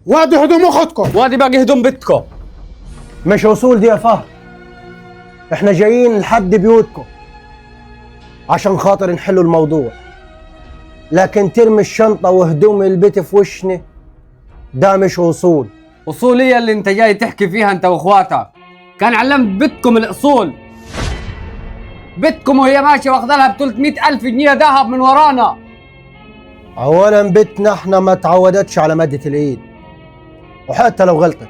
وادي هدوم اختكم. وادي باقي هدوم بيتكم. مش وصول دي يا فهد، احنا جايين لحد بيوتكم عشان خاطر نحلوا الموضوع، لكن ترمي الشنطة وهدوم البيت في وشنا ده مش وصول. اصوليه اللي انت جاي تحكي فيها انت واخواتك، كان علمت بيتكم الاصول. بيتكم وهي ماشيه واخذ لها ب 300,000 جنيه ذهب من ورانا. اولا بيتنا احنا ما تعودتش على مادة الايد، وحتى لو غلطت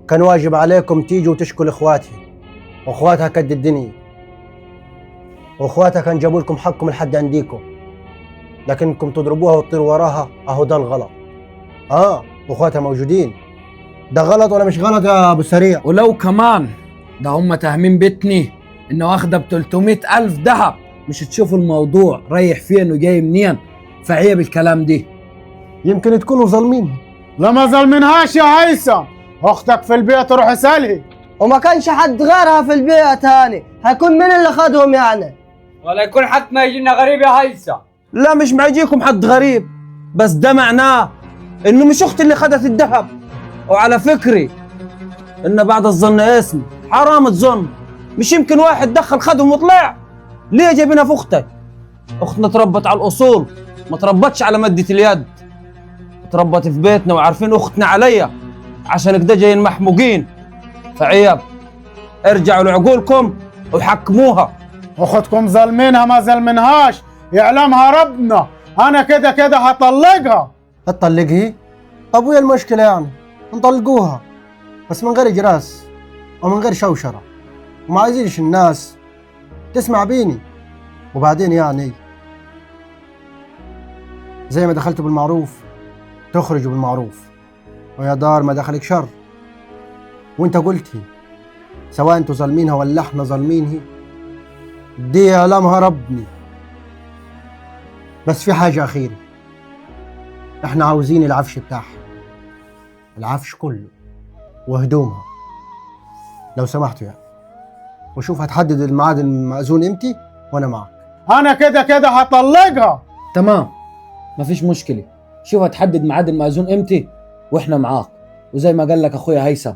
كان واجب عليكم تيجوا وتشكوا لاخواتها، واخواتها قد الدنيا، واخواتها كان جابوا لكم حقكم لحد عنديكم، لكنكم تضربوها وتطيروا وراها. اهو ده الغلط. واخواتها موجودين. ده غلط ولا مش غلط يا ابو سريع؟ ولو كمان ده هم تاهمين بيتني انه واخده ب 300,000 ذهب. مش تشوفوا الموضوع رايح فين وجاي منين؟ فعيب الكلام دي. يمكن تكونوا ظالمين. لا ما ظلمناهاش يا هيثم، اختك في البيت روح اسالها. وما كانش حد غيرها في البيت هاني، هيكون مين اللي خدهم يعني؟ ولا يكون حتى ما يجينا غريب يا هيثم. لا مش معجيكم حد غريب، بس ده معناه انه مش اختي اللي خدت الذهب. وعلى فكري ان بعد الظن اسم، حرام الظن. مش يمكن واحد دخل خدهم وطلع؟ ليه جايبينها في اختك؟ اختنا تربت على الاصول، ما تربتش على مدة اليد. تربت في بيتنا وعارفين اختنا عليا، عشان كده جايين محموقين. فعيب ارجعوا لعقولكم وحكموها. اختكم ظلمينها ما ظلمناهاش، يعلمها ربنا. انا كده كده هطلقها. هتطلقها؟ ابويا المشكلة يعني نطلقوها، بس من غير جراس ومن غير شوشرة، وما عايزينش الناس تسمع بيني. وبعدين يعني زي ما دخلت بالمعروف تخرج بالمعروف، ويا دار ما دخلك شر. وانت قلتي سواء انتوا ظالمينها ولا احنا ظالمينها، دي يعلمها ربني. بس في حاجة أخيرة، احنا عاوزين العفش بتاعها، العفش كله وهدومها لو سمحتوا يعني. وشوف هتحدد الميعاد المأذون امتى وانا معك. انا كده كده هطلقها. تمام، مفيش مشكلة. شوف هتحدد ميعاد المأذون امتى واحنا معاك. وزي ما قال لك اخويا هيثم،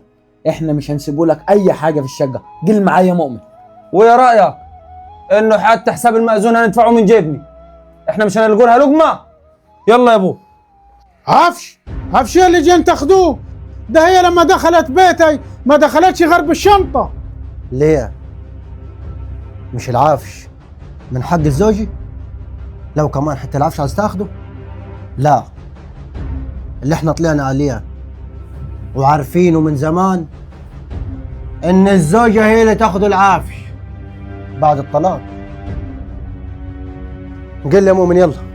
احنا مش هنسيبوا لك اي حاجة في الشقة. قل معايا مؤمن. ويا رأيك انه حتى حساب المأذون هندفعه من جيبني؟ احنا مش هنلقولها لقمة؟ يلا يا ابو. عفش اللي جين تاخدوه ده؟ هي لما دخلت بيتي ما دخلتش غير بالشنطة. ليه؟ مش العفش من حق الزوجي؟ لو كمان حتى العفش عايز تاخده؟ لا، اللي احنا طلعنا عليه وعارفينه من زمان ان الزوجة هي اللي تاخد العفش بعد الطلاق. قل يا مؤمن يلا.